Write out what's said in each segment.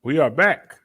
We are back.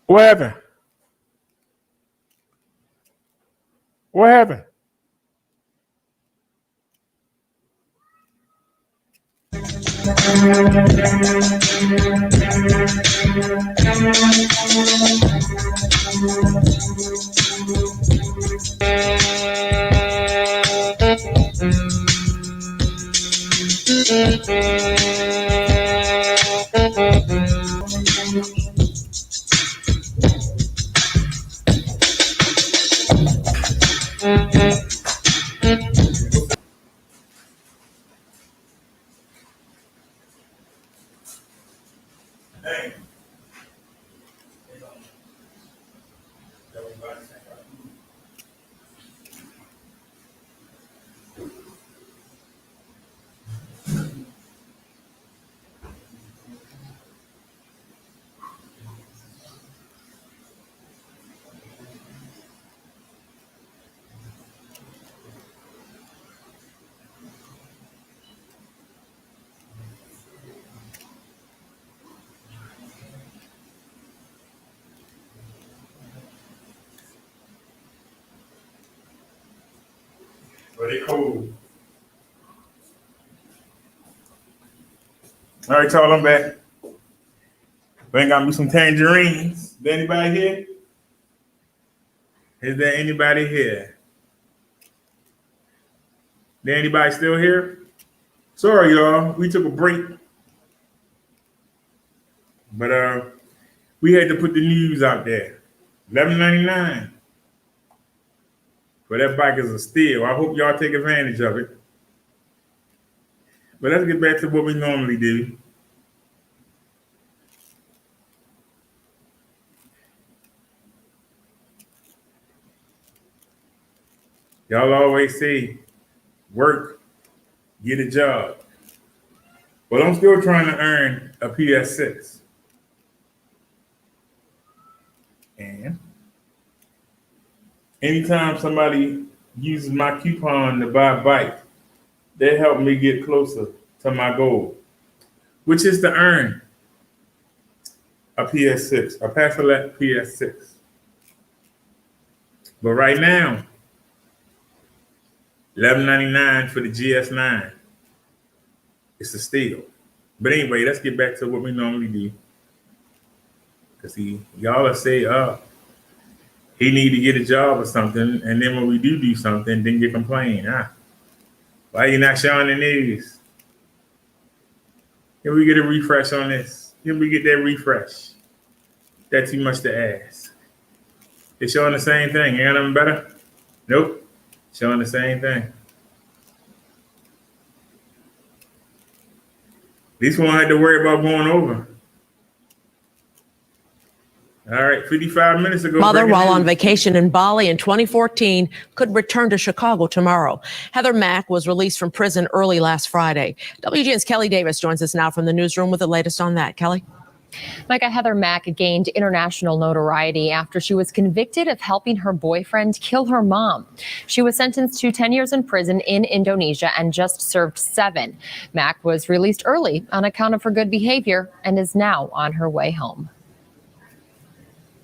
What happened? What happened? But it cold. All right, y'all, I'm back. Bring got me some tangerines. Is there anybody here? Is there anybody here? There anybody still here? Sorry, y'all. We took a break. But we had to put the news out there. $11.99. But that bike is a steal. I hope y'all take advantage of it. But let's get back to what we normally do. Y'all always say, work, get a job. But I'm still trying to earn a PS6. And anytime somebody uses my coupon to buy a bike, they help me get closer to my goal, which is to earn a PS6, a Pasolette PS6. But right now, $11.99 for the GS9. It's a steal. But anyway, let's get back to what we normally do. Because y'all will say, he need to get a job or something. And then when we do something, then you complain. Why you not showing the news? Can we get a refresh on this? Can we get that refresh? That's too much to ask. They're showing the same thing. Ain't nothing better? Nope. Showing the same thing. At least we won't have to worry about going over. All right, 55 minutes ago. Mother, while on vacation in Bali in 2014, could return to Chicago tomorrow. Heather Mack was released from prison early last Friday. WGN's Kelly Davis joins us now from the newsroom with the latest on that. Kelly? Micah, Heather Mack gained international notoriety after she was convicted of helping her boyfriend kill her mom. She was sentenced to 10 years in prison in Indonesia and just served 7. Mack was released early on account of her good behavior and is now on her way home.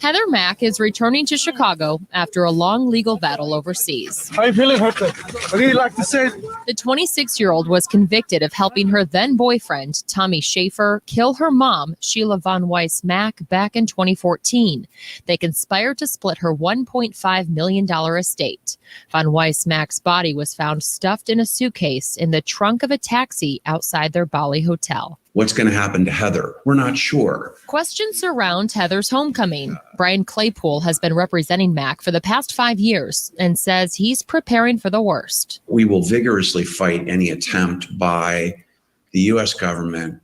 Heather Mack is returning to Chicago after a long legal battle overseas. How you feeling, Heather? I really like to say. The 26-year-old was convicted of helping her then-boyfriend, Tommy Schaefer, kill her mom, Sheila Von Weiss Mack, back in 2014. They conspired to split her $1.5 million estate. Von Weiss Mack's body was found stuffed in a suitcase in the trunk of a taxi outside their Bali hotel. What's going to happen to Heather? We're not sure. Questions surround Heather's homecoming. Brian Claypool has been representing Mac for the past 5 years and says he's preparing for the worst. We will vigorously fight any attempt by the U.S. government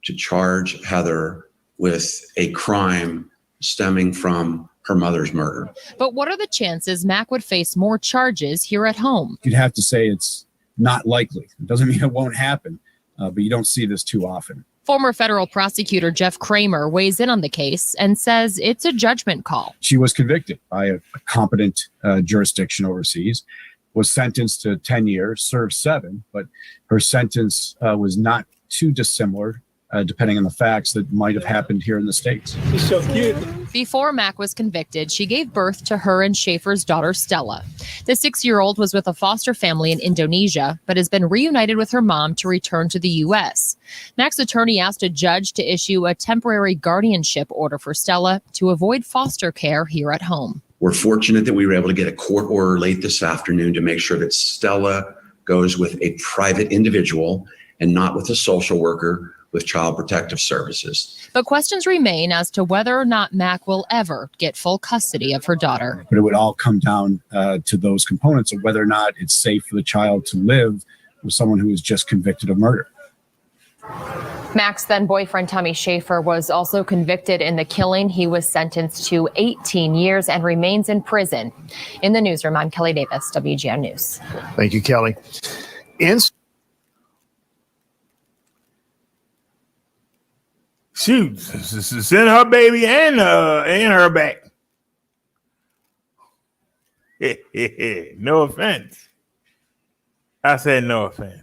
to charge Heather with a crime stemming from her mother's murder. But what are the chances Mac would face more charges here at home? You'd have to say it's not likely. It doesn't mean it won't happen, but you don't see this too often. Former federal prosecutor Jeff Kramer weighs in on the case and says it's a judgment call. She was convicted by a competent jurisdiction overseas, was sentenced to 10 years, served 7, but her sentence was not too dissimilar, depending on the facts that might have happened here in the States. She's so cute. Before Mac was convicted, she gave birth to her and Schaefer's daughter, Stella. The 6-year-old was with a foster family in Indonesia, but has been reunited with her mom to return to the U.S. Mac's attorney asked a judge to issue a temporary guardianship order for Stella to avoid foster care here at home. We're fortunate that we were able to get a court order late this afternoon to make sure that Stella goes with a private individual and not with a social worker with Child Protective Services. But questions remain as to whether or not Mac will ever get full custody of her daughter. But it would all come down to those components of whether or not it's safe for the child to live with someone who is just convicted of murder. Mac's then boyfriend, Tommy Schaefer, was also convicted in the killing. He was sentenced to 18 years and remains in prison. In the newsroom, I'm Kelly Davis, WGN News. Thank you, Kelly. Shoot, send her baby and her back. No offense. I said no offense.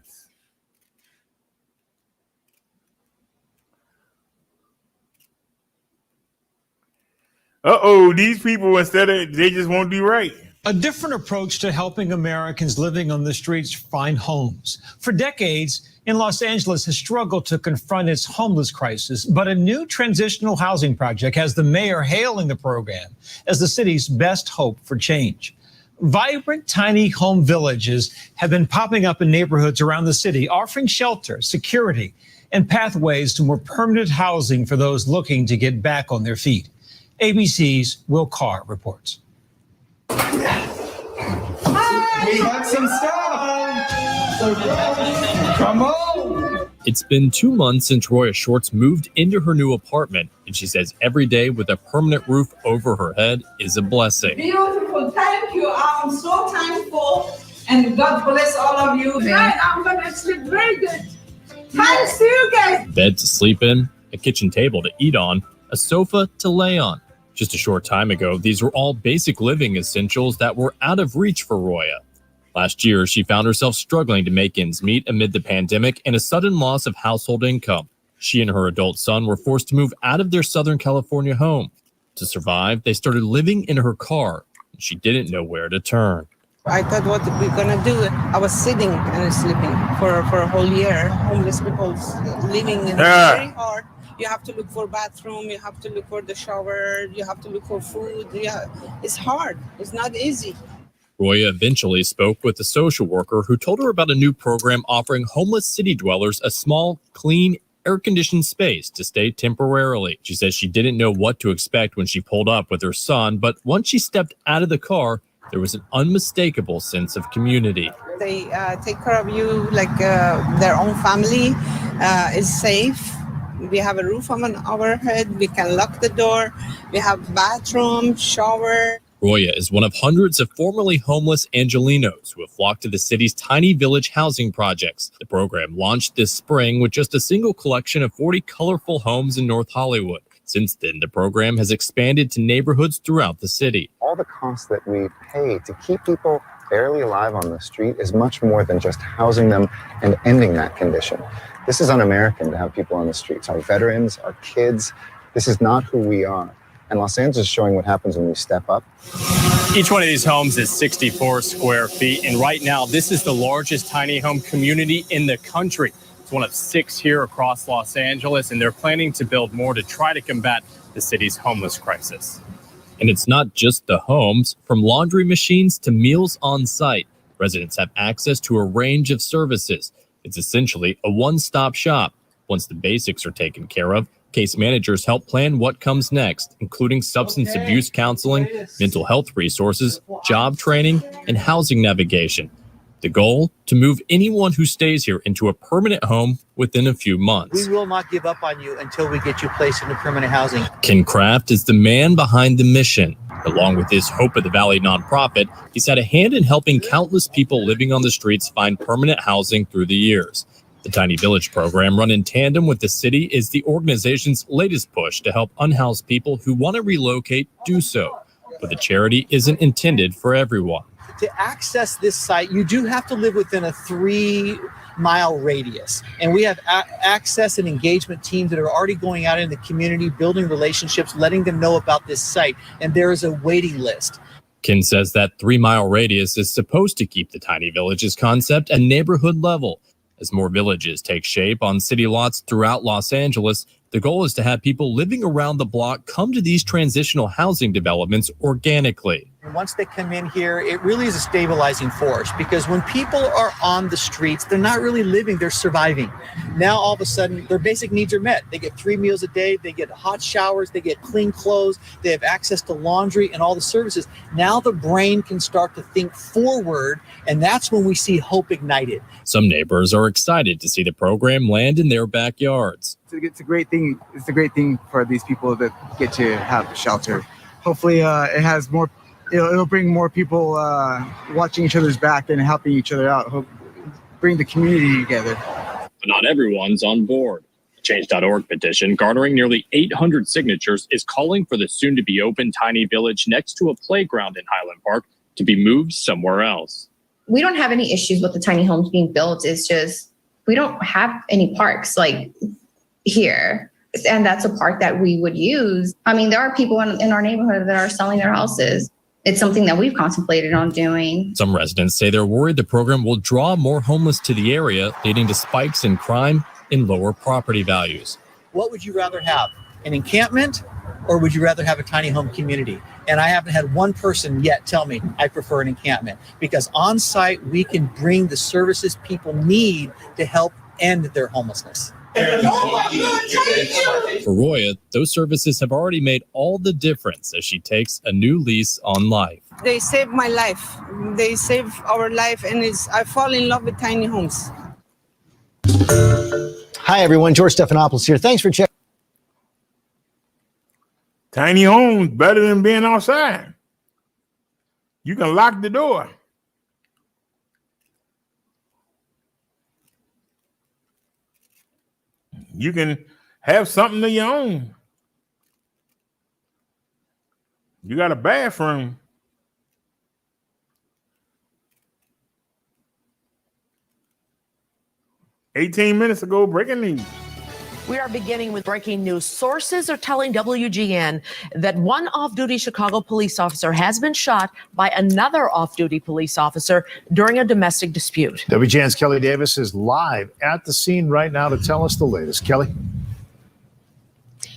These people, they just won't do right. A different approach to helping Americans living on the streets find homes. For decades, in Los Angeles has struggled to confront its homeless crisis, but a new transitional housing project has the mayor hailing the program as the city's best hope for change. Vibrant tiny home villages have been popping up in neighborhoods around the city, offering shelter, security, and pathways to more permanent housing for those looking to get back on their feet. ABC's Will Carr reports. We have some stuff. So come on. It's been 2 months since Roya Shorts moved into her new apartment, and she says every day with a permanent roof over her head is a blessing. Beautiful. Thank you. I'm so thankful, and God bless all of you. Tonight I'm going to sleep very good. Thanks to you guys. Bed to sleep in, a kitchen table to eat on, a sofa to lay on. Just a short time ago, these were all basic living essentials that were out of reach for Roya. Last year, she found herself struggling to make ends meet amid the pandemic and a sudden loss of household income. She and her adult son were forced to move out of their Southern California home. To survive, they started living in her car. She didn't know where to turn. I thought, what are we going to do? I was sitting and sleeping for a whole year. Homeless people living in very hard. You have to look for bathroom. You have to look for the shower. You have to look for food. Yeah, it's hard. It's not easy. Roya eventually spoke with a social worker who told her about a new program offering homeless city dwellers a small, clean, air-conditioned space to stay temporarily. She says she didn't know what to expect when she pulled up with her son, but once she stepped out of the car, there was an unmistakable sense of community. They take care of you like their own family. Is safe. We have a roof on our head. We can lock the door. We have bathroom, shower. Roya is one of hundreds of formerly homeless Angelenos who have flocked to the city's tiny village housing projects. The program launched this spring with just a single collection of 40 colorful homes in North Hollywood. Since then, the program has expanded to neighborhoods throughout the city. All the costs that we pay to keep people barely alive on the street is much more than just housing them and ending that condition. This is un-American to have people on the streets, our veterans, our kids. This is not who we are. And Los Angeles is showing what happens when we step up. Each one of these homes is 64 square feet. And right now, this is the largest tiny home community in the country. It's one of 6 here across Los Angeles, and they're planning to build more to try to combat the city's homeless crisis. And it's not just the homes. From laundry machines to meals on site, residents have access to a range of services. It's essentially a one-stop shop. Once the basics are taken care of, case managers help plan what comes next, including substance abuse counseling, mental health resources, job training, and housing navigation. The goal, to move anyone who stays here into a permanent home within a few months. We will not give up on you until we get you placed into permanent housing. Ken Kraft is the man behind the mission. Along with his Hope of the Valley nonprofit, he's had a hand in helping countless people living on the streets find permanent housing through the years. The Tiny Village program, run in tandem with the city, is the organization's latest push to help unhoused people who want to relocate do so. But the charity isn't intended for everyone. To access this site, you do have to live within a 3-mile radius. And we have access and engagement teams that are already going out in the community, building relationships, letting them know about this site. And there is a waiting list. Ken says that 3-mile radius is supposed to keep the Tiny Villages concept at neighborhood level. As more villages take shape on city lots throughout Los Angeles, the goal is to have people living around the block come to these transitional housing developments organically. And once they come in here, it really is a stabilizing force, because when people are on the streets, they're not really living, they're surviving. Now, all of a sudden, their basic needs are met. They get 3 meals a day, they get hot showers, they get clean clothes, they have access to laundry and all the services. Now the brain can start to think forward, and that's when we see hope ignited. Some neighbors are excited to see the program land in their backyards. It's a great thing. It's a great thing for these people that get to have shelter. Hopefully, it has more. It'll bring more people watching each other's back and helping each other out. Bring the community together. But not everyone's on board. The Change.org petition, garnering nearly 800 signatures, is calling for the soon-to-be-open tiny village next to a playground in Highland Park to be moved somewhere else. We don't have any issues with the tiny homes being built. It's just we don't have any parks like here. And that's a park that we would use. I mean, there are people in our neighborhood that are selling their houses. It's something that we've contemplated on doing. Some residents say they're worried the program will draw more homeless to the area, leading to spikes in crime and lower property values. What would you rather have? An encampment, or would you rather have a tiny home community? And I haven't had one person yet tell me I prefer an encampment, because on site we can bring the services people need to help end their homelessness. For Roya, those services have already made all the difference as she takes a new lease on life. They saved my life. They saved our life, and I fall in love with tiny homes. Hi, everyone. George Stephanopoulos here. Thanks for checking. Tiny homes better than being outside. You can lock the door. You can have something of your own. You got a bathroom. "18 minutes ago, breaking news." We are beginning with breaking news. Sources are telling WGN that one off-duty Chicago police officer has been shot by another off-duty police officer during a domestic dispute. WGN's Kelly Davis is live at the scene right now to tell us the latest. Kelly?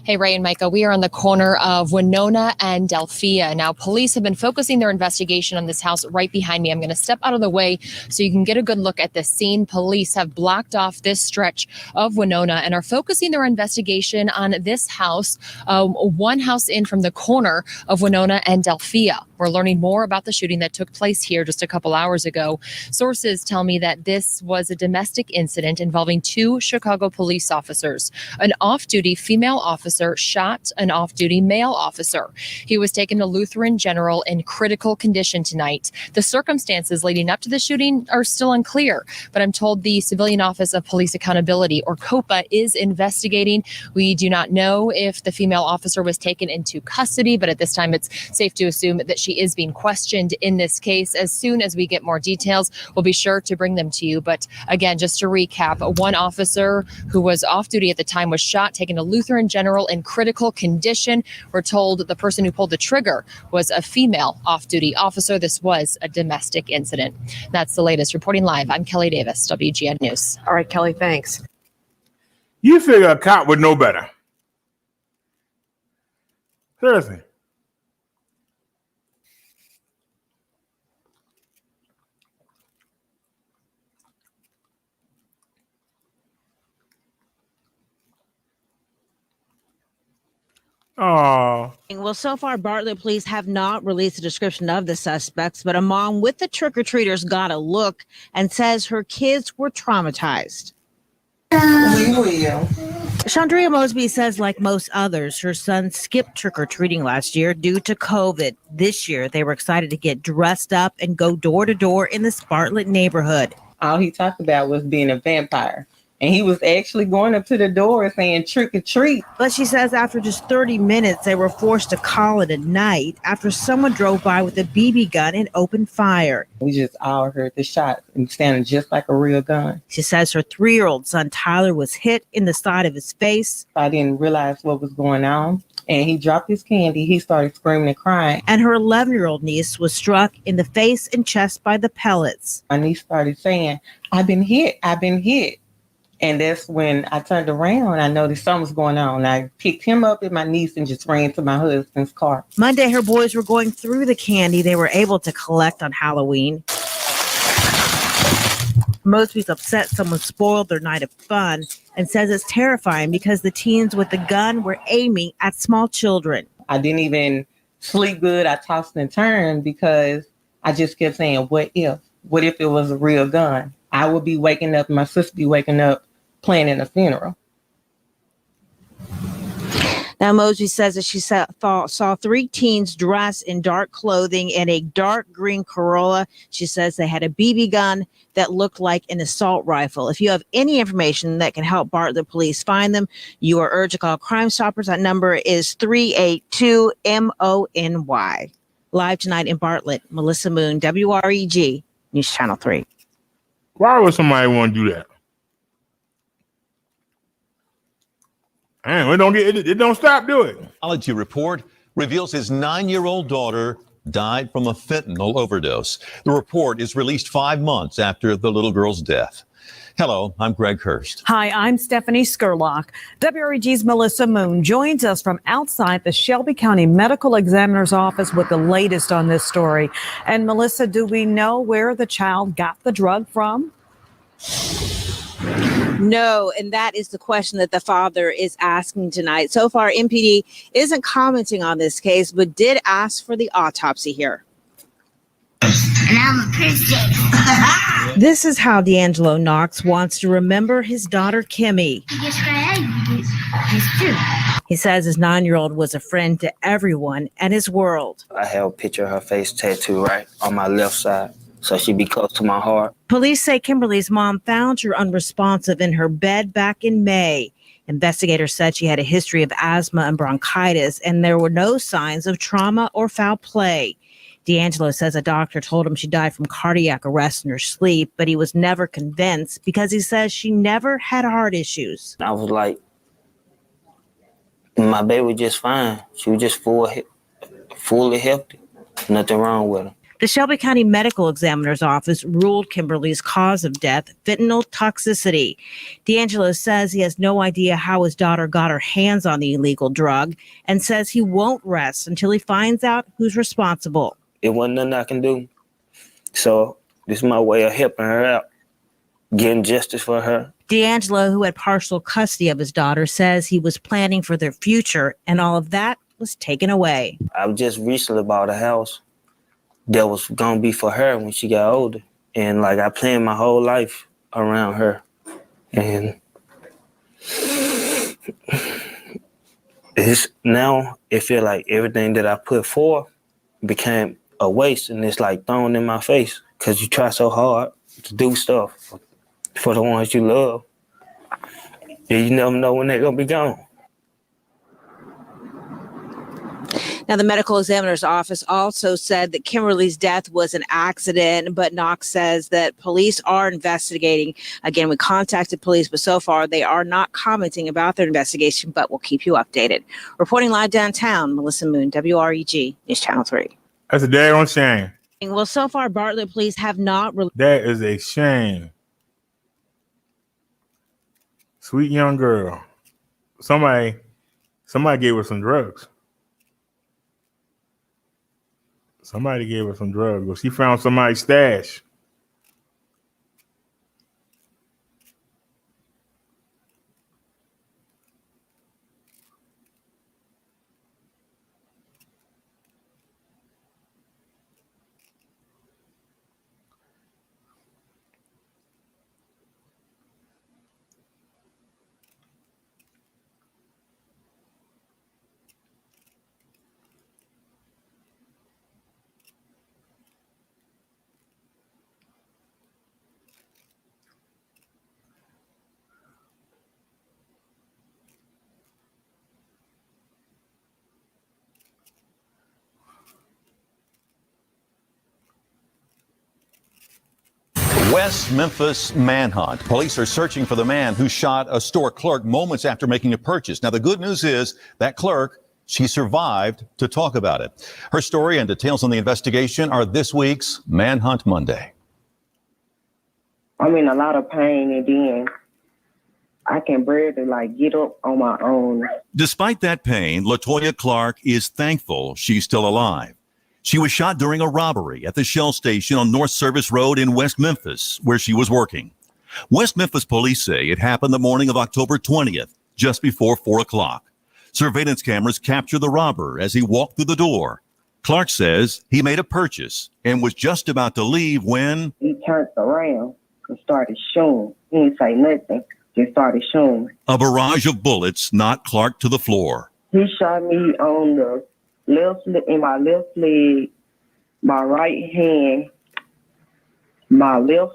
Hey, Ray and Micah, we are on the corner of Winona and Delphia. Now, police have been focusing their investigation on this house right behind me. I'm going to step out of the way so you can get a good look at the scene. Police have blocked off this stretch of Winona and are focusing their investigation on this house, one house in from the corner of Winona and Delphia. We're learning more about the shooting that took place here just a couple hours ago. Sources tell me that this was a domestic incident involving 2 Chicago police officers. An off-duty female officer shot an off-duty male officer. He was taken to Lutheran General in critical condition tonight. The circumstances leading up to the shooting are still unclear, but I'm told the Civilian Office of Police Accountability, or COPA, is investigating. We do not know if the female officer was taken into custody, but at this time it's safe to assume that she is being questioned in this case. As soon as we get more details, we'll be sure to bring them to you. But again, just to recap, one officer who was off duty at the time was shot, taken to Lutheran General in critical condition. We're told the person who pulled the trigger was a female off-duty officer. This was a domestic incident. That's the latest. Reporting live, I'm Kelly Davis, WGN News. All right, Kelly, thanks. You figure a cop would know better. Seriously. Oh, Well, so far, Bartlett police have not released a description of the suspects, but a mom with the trick-or-treaters got a look and says her kids were traumatized. We will. Chandria Mosby says, like most others, her son skipped trick-or-treating last year due to COVID. This year, they were excited to get dressed up and go door to door in this Bartlett neighborhood. All he talked about was being a vampire. And he was actually going up to the door saying trick or treat. But she says after just 30 minutes, they were forced to call it a night after someone drove by with a BB gun and opened fire. We just all heard the shot and sounded just like a real gun. She says her 3-year-old son, Tyler, was hit in the side of his face. I didn't realize what was going on. And he dropped his candy. He started screaming and crying. And her 11-year-old niece was struck in the face and chest by the pellets. My niece started saying, I've been hit. I've been hit. And that's when I turned around. I noticed something was going on. I picked him up and my niece and just ran to my husband's car. Monday, her boys were going through the candy they were able to collect on Halloween. Mosby's upset someone spoiled their night of fun and says it's terrifying because the teens with the gun were aiming at small children. I didn't even sleep good. I tossed and turned because I just kept saying, what if? What if it was a real gun? I would be waking up, my sister be waking up, planning a funeral. Now, Mosby says that she saw 3 teens dressed in dark clothing and a dark green Corolla. She says they had a BB gun that looked like an assault rifle. If you have any information that can help Bartlett police find them, you are urged to call Crime Stoppers. That number is 382-MONY. Live tonight in Bartlett, Melissa Moon, WREG, News Channel 3. why would somebody want to do that? Man, it don't stop doing it. Technology report reveals his 9-year-old daughter died from a fentanyl overdose. The report is released 5 months after the little girl's death. Hello, I'm Greg Hurst. Hi, I'm Stephanie Skurlock. WREG's Melissa Moon joins us from outside the Shelby County Medical Examiner's office with the latest on this story. And Melissa, do we know where the child got the drug from? No, and that is the question that the father is asking tonight. So far, MPD isn't commenting on this case, but did ask for the autopsy here. And I'm a Christian. This is how D'Angelo Knox wants to remember his daughter, Kimmy. He says his 9-year-old was a friend to everyone and his world. I have a picture of her face tattooed right on my left side, so she'd be close to my heart. Police say Kimberly's mom found her unresponsive in her bed back in May. Investigators said she had a history of asthma and bronchitis, and there were no signs of trauma or foul play. D'Angelo says a doctor told him she died from cardiac arrest in her sleep, but he was never convinced because he says she never had heart issues. I was like, my baby was just fine. She was just fully healthy. Nothing wrong with her. The Shelby County Medical Examiner's office ruled Kimberly's cause of death fentanyl toxicity. D'Angelo says he has no idea how his daughter got her hands on the illegal drug and says he won't rest until he finds out who's responsible. It wasn't nothing I can do. So this is my way of helping her out, getting justice for her. D'Angelo, who had partial custody of his daughter, says he was planning for their future, and all of that was taken away. I just recently bought a house that was gonna be for her when she got older. And like I planned my whole life around her. And it's now it feel like everything that I put forth became a waste, and it's like thrown in my face because you try so hard to do stuff for the ones you love. And you never know when they're gonna be gone. Now, the medical examiner's office also said that Kimberly's death was an accident, but Knox says that police are investigating. Again, we contacted police, but so far they are not commenting about their investigation, but we'll keep you updated. Reporting live downtown, Melissa Moon, WREG, News Channel 3. That's a daggone shame. Well, so far, Bartlett police have not... That is a shame. Sweet young girl. Somebody gave her some drugs. Somebody gave her some drugs. Well, she found somebody's stash. West Memphis manhunt. Police are searching for the man who shot a store clerk moments after making a purchase. Now, the good news is that clerk, she survived to talk about it. Her story and details on the investigation are this week's Manhunt Monday. I'm in a lot of pain, and then I can barely get up on my own. Despite that pain, Latoya Clark is thankful she's still alive. She was shot during a robbery at the Shell station on North Service Road in West Memphis, where she was working. West Memphis police say it happened the morning of October 20th, just before 4 o'clock. Surveillance cameras capture the robber as he walked through the door. Clark says he made a purchase and was just about to leave when He turned around and started shooting. He didn't say nothing, just started shooting. a barrage of bullets knocked Clark to the floor. He shot me on the in my left leg, my right hand, my left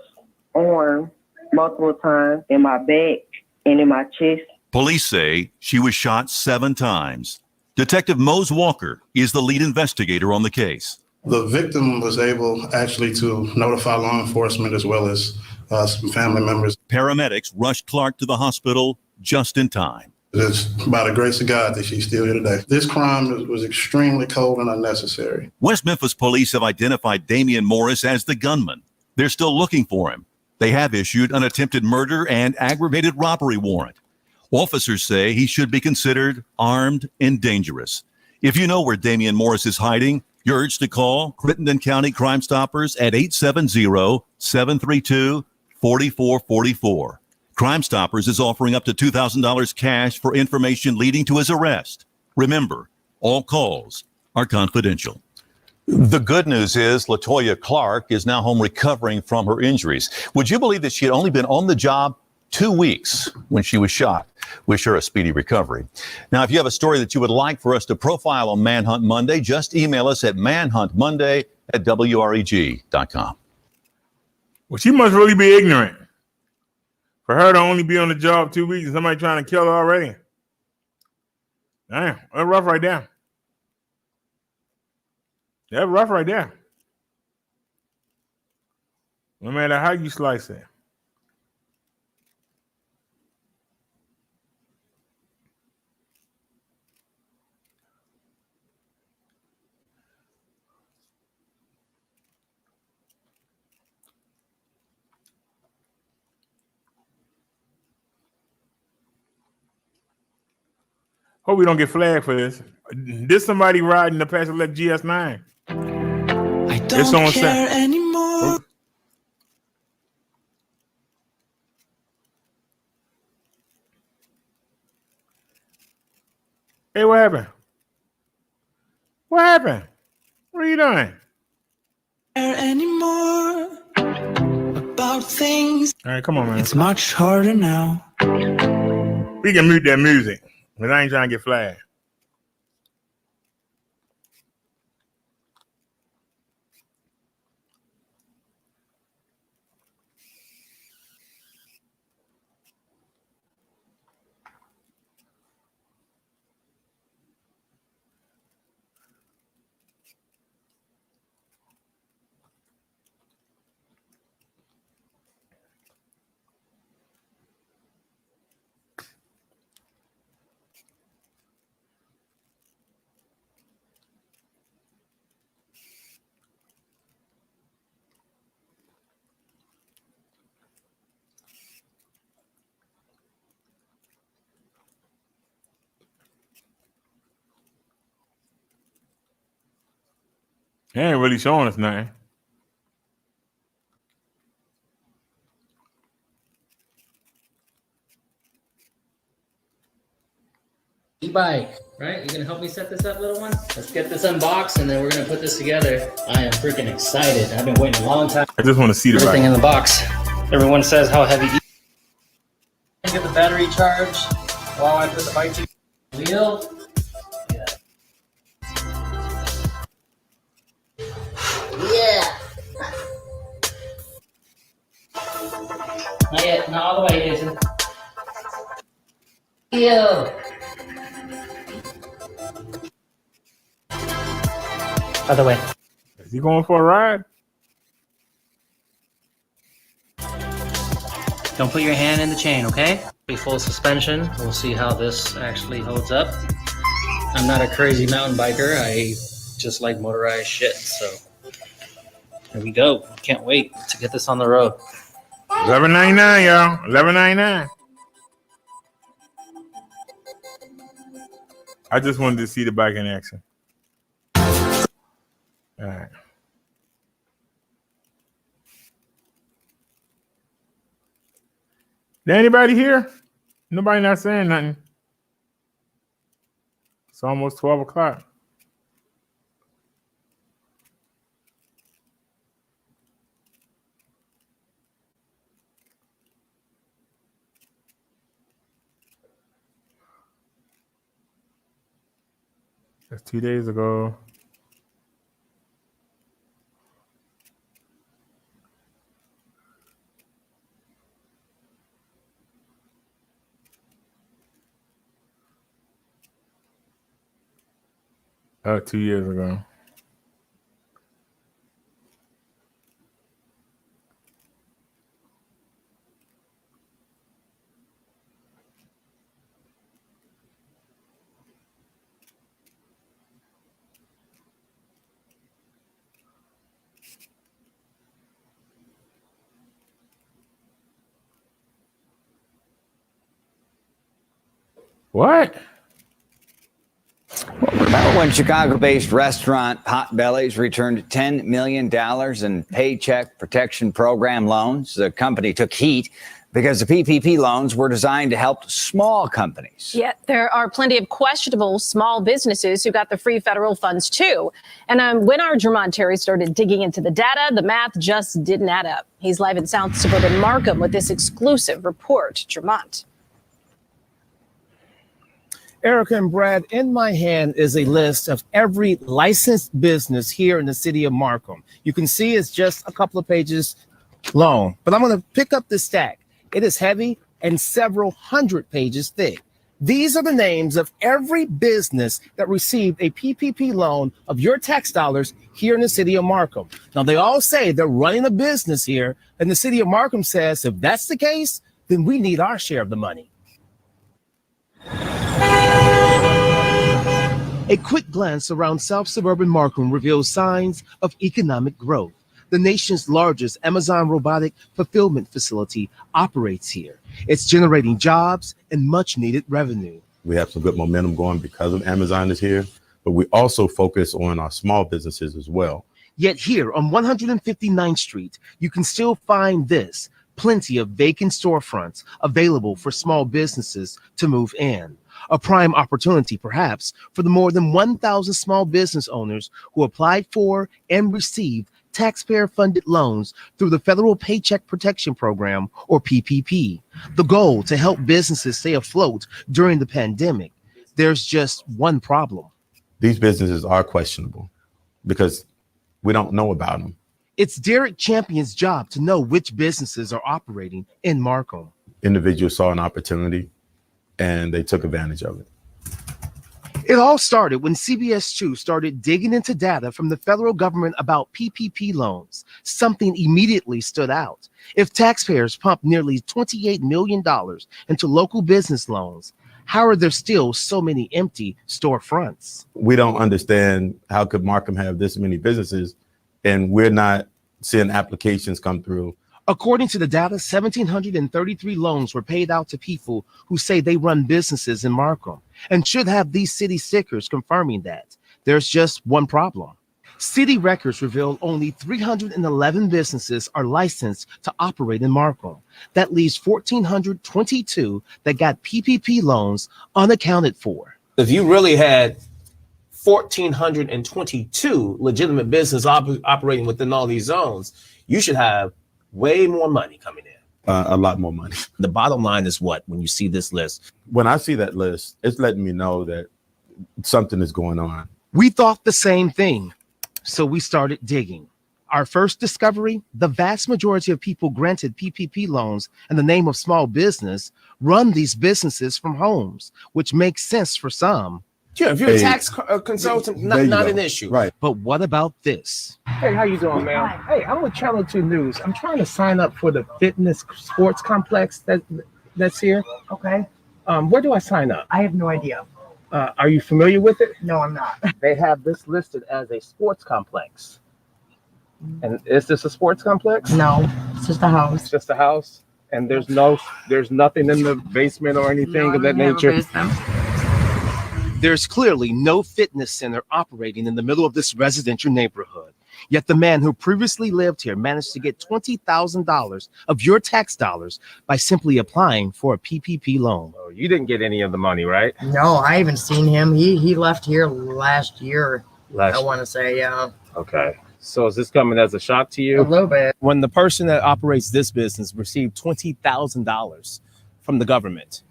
arm multiple times, in my back, and in my chest. Police say she was shot 7 times. Detective Mose Walker is the lead investigator on the case. The victim was able actually to notify law enforcement as well as some family members. Paramedics rushed Clark to the hospital just in time. It's by the grace of God that she's still here today. This crime was extremely cold and unnecessary. West Memphis police have identified Damian Morris as the gunman. They're still looking for him. They have issued an attempted murder and aggravated robbery warrant. Officers say he should be considered armed and dangerous. If you know where Damian Morris is hiding, you're urged to call Crittenden County Crime Stoppers at 870-732-4444. Crime Stoppers is offering up to $2,000 cash for information leading to his arrest. Remember, all calls are confidential. The good news is Latoya Clark is now home recovering from her injuries. Would you believe that she had only been on the job 2 weeks when she was shot? Wish her a speedy recovery. Now, if you have a story that you would like for us to profile on Manhunt Monday, just email us at manhuntmonday@wreg.com. Well, she must really be ignorant for her to only be on the job 2 weeks and somebody trying to kill her already. Damn, that's rough right there. That's rough right there. No matter how you slice it. Hope we don't get flagged for this. There's somebody riding the Apache Left GS9. I don't care anymore. Hey, what happened? What happened? What are you doing? Care anymore about things. All right, come on, man. It's much harder now. We can mute that music, but I ain't trying to get flagged. They ain't really showing us nothing. E-bike, right? You gonna help me set this up, little one? Let's get this unboxed and then we're gonna put this together. I am freaking excited. I've been waiting a long time. I just want to see the Everything bike. in the box. Everyone says how heavy. Get the battery charged while I put the bike to wheel. Yeah. Not yet. Not all the way, Jason. Ew. Other way. Is he going for a ride? Don't put your hand in the chain, okay? Be full suspension. We'll see how this actually holds up. I'm not a crazy mountain biker. I just like motorized shit. So here we go. Can't wait to get this on the road. $11.99, y'all. $11.99. I just wanted to see the bike in action. All right. Is anybody here? Nobody not saying nothing. It's almost 12 o'clock. That's 2 days ago. Oh, 2 years ago. What? Remember when Chicago-based restaurant Potbelly's returned $10 million in Paycheck Protection Program loans? The company took heat because the PPP loans were designed to help small companies. Yet there are plenty of questionable small businesses who got the free federal funds too. And when our Jermont Terry started digging into the data, the math just didn't add up. He's live in South suburban Markham with this exclusive report. Jermont. Erica and Brad, in my hand is a list of every licensed business here in the city of Markham. You can see it's just a couple of pages long, but I'm going to pick up this stack. It is heavy and several hundred pages thick. These are the names of every business that received a PPP loan of your tax dollars here in the city of Markham. Now, they all say they're running a business here, and the city of Markham says if that's the case, then we need our share of the money. A quick glance around South suburban Markham reveals signs of economic growth. The nation's largest Amazon robotic fulfillment facility operates here. It's generating jobs and much needed revenue. We have some good momentum going because of Amazon is here, but we also focus on our small businesses as well. Yet here on 159th Street, you can still find this, plenty of vacant storefronts available for small businesses to move in. A prime opportunity, perhaps, for the more than 1,000 small business owners who applied for and received taxpayer-funded loans through the Federal Paycheck Protection Program, or PPP. The goal to help businesses stay afloat during the pandemic. There's just one problem. These businesses are questionable because we don't know about them. It's Derek Champion's job to know which businesses are operating in Markham. Individuals saw an opportunity and they took advantage of it. It all started when CBS 2 started digging into data from the federal government about PPP loans. Something immediately stood out. If taxpayers pumped nearly $28 million into local business loans, how are there still so many empty storefronts? We don't understand how could Markham have this many businesses and we're not seeing applications come through. According to the data, 1,733 loans were paid out to people who say they run businesses in Markham and should have these city stickers confirming that. There's just one problem. City records reveal only 311 businesses are licensed to operate in Markham. That leaves 1,422 that got PPP loans unaccounted for. If you really had 1,422 legitimate business operating within all these zones, you should have way more money coming in. A lot more money. The bottom line is what when you see this list? When I see that list, it's letting me know that something is going on. We thought the same thing, so we started digging. Our first discovery, the vast majority of people granted PPP loans in the name of small business run these businesses from homes, which makes sense for some. Sure, if you're a Hey, tax consultant, there not, you not go. an issue. Right. But what about this? Hey, how you doing, man? Hey, I'm with Channel 2 News. I'm trying to sign up for the fitness sports complex that's here. Okay. Where do I sign up? I have no idea. Are you familiar with it? No, I'm not. They have this listed as a sports complex. And is this a sports complex? No, it's just a house. It's just a house? And there's nothing in the basement or anything of that nature? There's clearly no fitness center operating in the middle of this residential neighborhood. Yet the man who previously lived here managed to get $20,000 of your tax dollars by simply applying for a PPP loan. Oh, you didn't get any of the money, right? No, I haven't seen him. He left here last year. I want to say, yeah. Okay. So is this coming as a shock to you? A little bit. When the person that operates this business received $20,000 from the government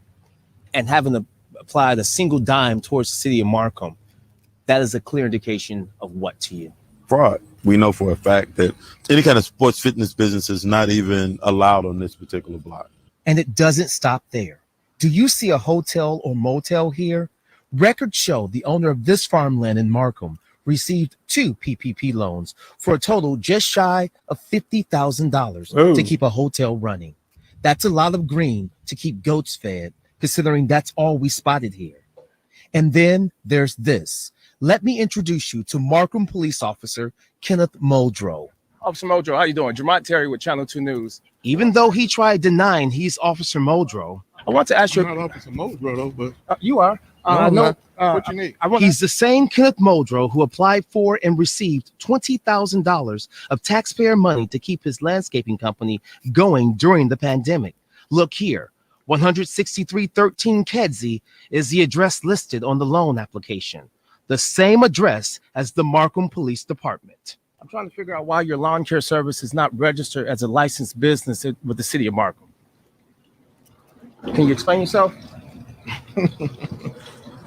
and having to applied a single dime towards the city of Markham, that is a clear indication of what to you? Fraud. We know for a fact that any kind of sports fitness business is not even allowed on this particular block. And it doesn't stop there. Do you see a hotel or motel here? Records show the owner of this farmland in Markham received 2 PPP loans for a total just shy of $50,000 to keep a hotel running. That's a lot of green to keep goats fed, considering that's all we spotted here. And then there's this. Let me introduce you to Markham Police Officer Kenneth Muldrow. Officer Muldrow, how you doing? Jermont Terry with Channel 2 News. Even though he tried denying he's Officer Muldrow, I want to ask you. I'm not Officer Muldrow, though, but You are. what you need? He's the same Kenneth Muldrow who applied for and received $20,000 of taxpayer money to keep his landscaping company going during the pandemic. Look here. 16313 Kedzie is the address listed on the loan application, the same address as the Markham Police Department. I'm trying to figure out why your lawn care service is not registered as a licensed business with the city of Markham. Can you explain yourself?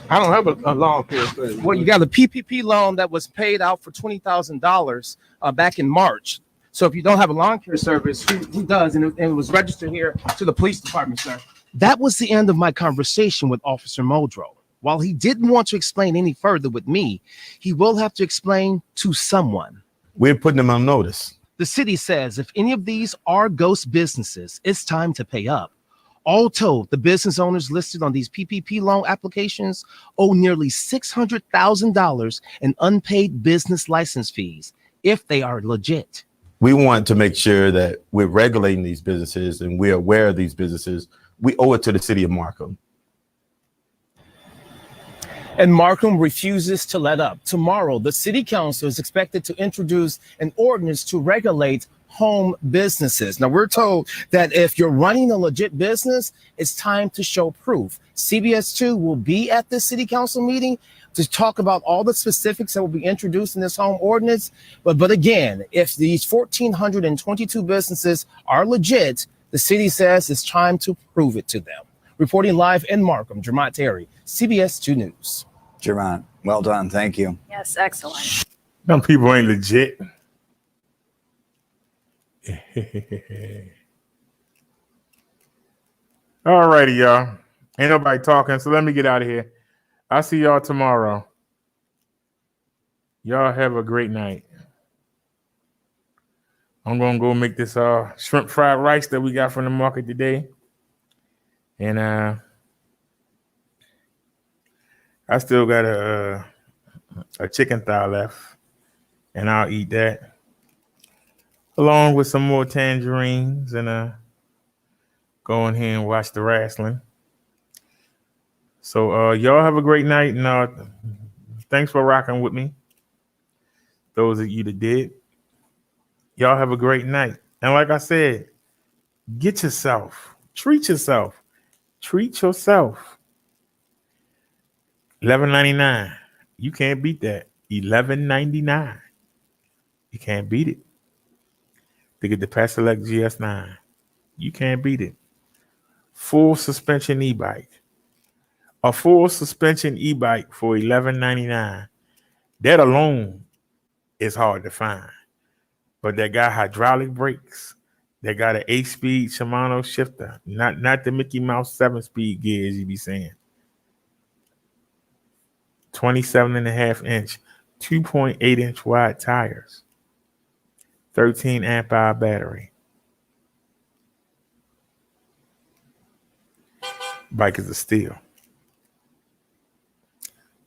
I don't have a lawn care service. Well, you got a PPP loan that was paid out for $20,000 back in March. So if you don't have a lawn care service, who does? And it was registered here to the police department, sir. That was the end of my conversation with Officer Muldrow. While he didn't want to explain any further with me, he will have to explain to someone. We're putting them on notice. The city says if any of these are ghost businesses, it's time to pay up. All told, the business owners listed on these PPP loan applications owe nearly $600,000 in unpaid business license fees if they are legit. We want to make sure that we're regulating these businesses and we're aware of these businesses. We owe it to the city of Markham. And Markham refuses to let up. Tomorrow, the city council is expected to introduce an ordinance to regulate home businesses. Now, we're told that if you're running a legit business, it's time to show proof. CBS 2 will be at this city council meeting to talk about all the specifics that will be introduced in this home ordinance. But again, if these 1,422 businesses are legit, the city says it's time to prove it to them. Reporting live in Markham, Jermont Terry, CBS 2 News. Jermont, well done. Thank you. Yes, excellent. Some people ain't legit. All righty, y'all. Ain't nobody talking, so let me get out of here. I'll see y'all tomorrow. Y'all have a great night. I'm gonna go make this shrimp fried rice that we got from the market today. And I still got a chicken thigh left, and I'll eat that along with some more tangerines and go in here and watch the wrestling. So y'all have a great night, and thanks for rocking with me. Those of you that did, y'all have a great night. And like I said, get yourself, treat yourself. Treat yourself. $11.99. You can't beat that. $11.99. You can't beat it. To get the Pedelec GS9. You can't beat it. Full suspension e-bike. A full suspension e-bike for $11.99. That alone is hard to find. But that got hydraulic brakes. They got an 8-speed Shimano shifter, not the Mickey Mouse 7-speed gears you be saying. 27.5-inch, 2.8-inch wide tires, 13 amp hour battery. Bike is a steal.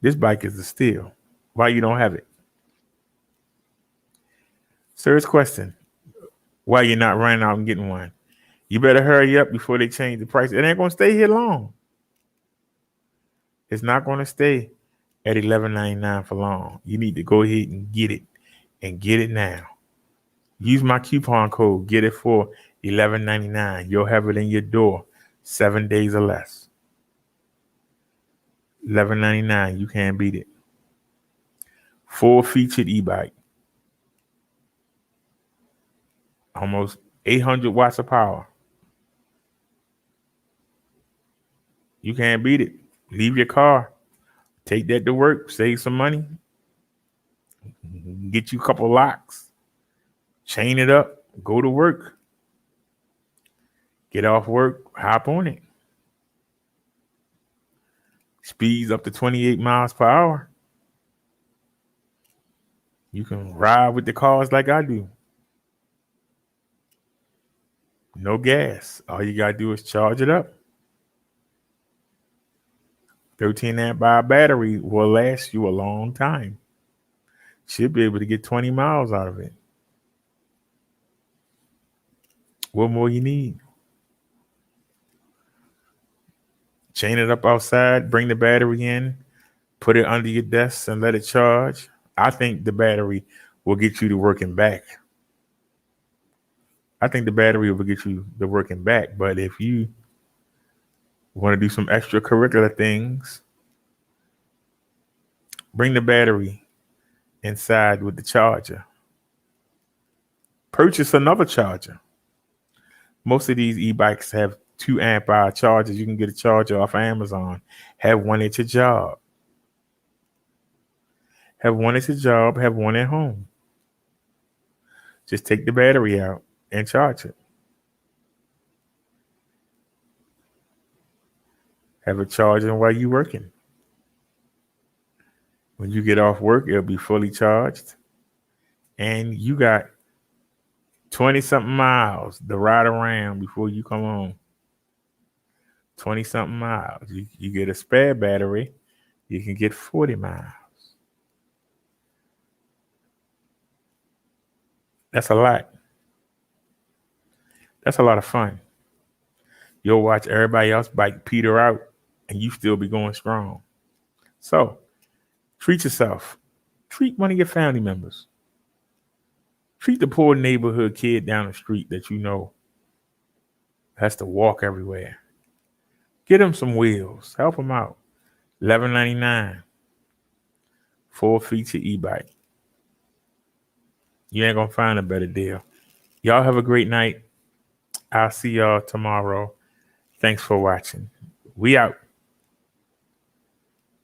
This bike is a steal. Why you don't have it? Serious question. Why you're not running out and getting one? You better hurry up before they change the price. It ain't gonna stay here long. It's not gonna stay at $11.99 for long. You need to go ahead and get it, and get it now. Use my coupon code. Get it for $11.99. You'll have it in your door 7 days or less. $11.99. You can't beat it. Full featured e-bike. Almost 800 watts of power. You can't beat it. Leave your car. Take that to work. Save some money. Get you a couple locks. Chain it up. Go to work. Get off work. Hop on it. Speeds up to 28 miles per hour. You can ride with the cars like I do. No gas. All you got to do is charge it up. 13 amp hour battery will last you a long time. Should be able to get 20 miles out of it. What more you need? Chain it up outside, bring the battery in, put it under your desk and let it charge. I think the battery will get you to working back. I think the battery will get you to working back. But if you want to do some extracurricular things, bring the battery inside with the charger. Purchase another charger. Most of these e-bikes have 2 amp hour chargers. You can get a charger off Amazon. Have one at your job. Have one at your job. Have one at home. Just take the battery out and charge it. Have it charging while you're working. When you get off work, it'll be fully charged. And you got 20-something miles to ride around before you come home. 20-something miles. You get a spare battery, you can get 40 miles. That's a lot. That's a lot of fun. You'll watch everybody else bike peter out and you still be going strong. So treat yourself. Treat one of your family members. Treat the poor neighborhood kid down the street that you know has to walk everywhere. Get him some wheels. Help him out. $11.99. Full feature e-bike. You ain't gonna find a better deal. Y'all have a great night. I'll see y'all tomorrow. Thanks for watching. We out.